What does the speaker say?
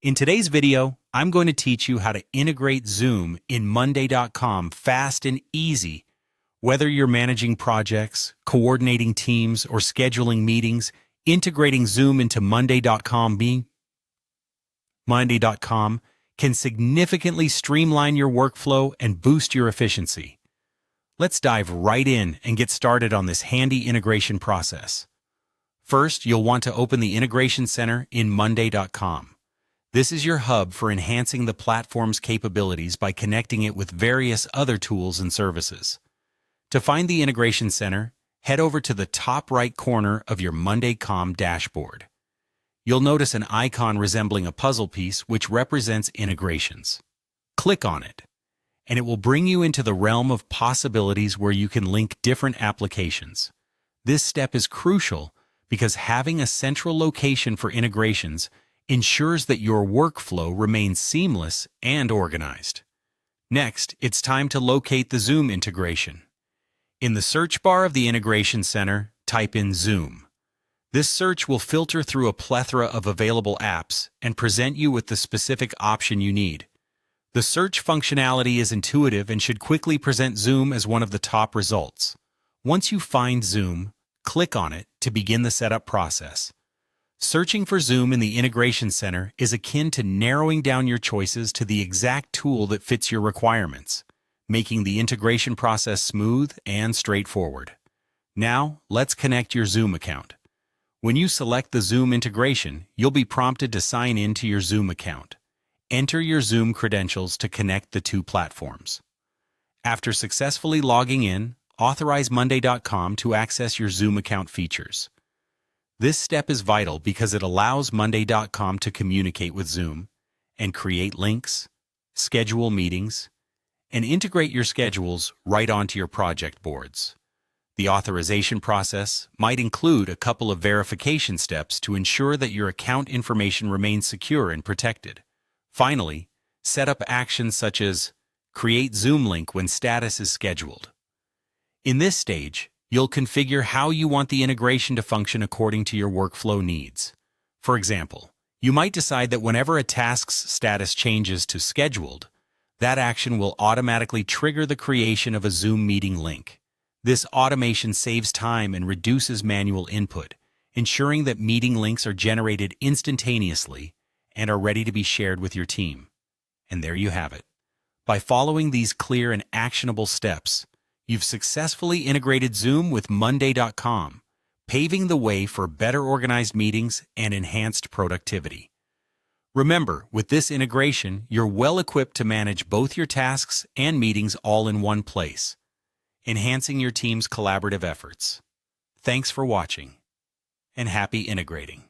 In today's video, I'm going to teach you how to integrate Zoom in Monday.com fast and easy. Whether you're managing projects, coordinating teams, or scheduling meetings, integrating Zoom into Monday.com can significantly streamline your workflow and boost your efficiency. Let's dive right in and get started on this handy integration process. First, you'll want to open the Integration Center in Monday.com. This is your hub for enhancing the platform's capabilities by connecting it with various other tools and services. To find the Integration Center, head over to the top right corner of your Monday.com dashboard. You'll notice an icon resembling a puzzle piece which represents integrations. Click on it, and it will bring you into the realm of possibilities where you can link different applications. This step is crucial because having a central location for integrations ensures that your workflow remains seamless and organized. Next, it's time to locate the Zoom integration. In the search bar of the Integration Center, type in Zoom. This search will filter through a plethora of available apps and present you with the specific option you need. The search functionality is intuitive and should quickly present Zoom as one of the top results. Once you find Zoom, click on it to begin the setup process. Searching for Zoom in the Integration Center is akin to narrowing down your choices to the exact tool that fits your requirements, making the integration process smooth and straightforward. Now, let's connect your Zoom account. When you select the Zoom integration, you'll be prompted to sign in to your Zoom account. Enter your Zoom credentials to connect the two platforms. After successfully logging in, authorize Monday.com to access your Zoom account features. This step is vital because it allows Monday.com to communicate with Zoom and create links, schedule meetings, and integrate your schedules right onto your project boards. The authorization process might include a couple of verification steps to ensure that your account information remains secure and protected. Finally, set up actions such as create Zoom link when status is scheduled. In this stage, you'll configure how you want the integration to function according to your workflow needs. For example, you might decide that whenever a task's status changes to scheduled, that action will automatically trigger the creation of a Zoom meeting link. This automation saves time and reduces manual input, ensuring that meeting links are generated instantaneously and are ready to be shared with your team. And there you have it. By following these clear and actionable steps, you've successfully integrated Zoom with Monday.com, paving the way for better organized meetings and enhanced productivity. Remember, with this integration, you're well equipped to manage both your tasks and meetings all in one place, enhancing your team's collaborative efforts. Thanks for watching, and happy integrating.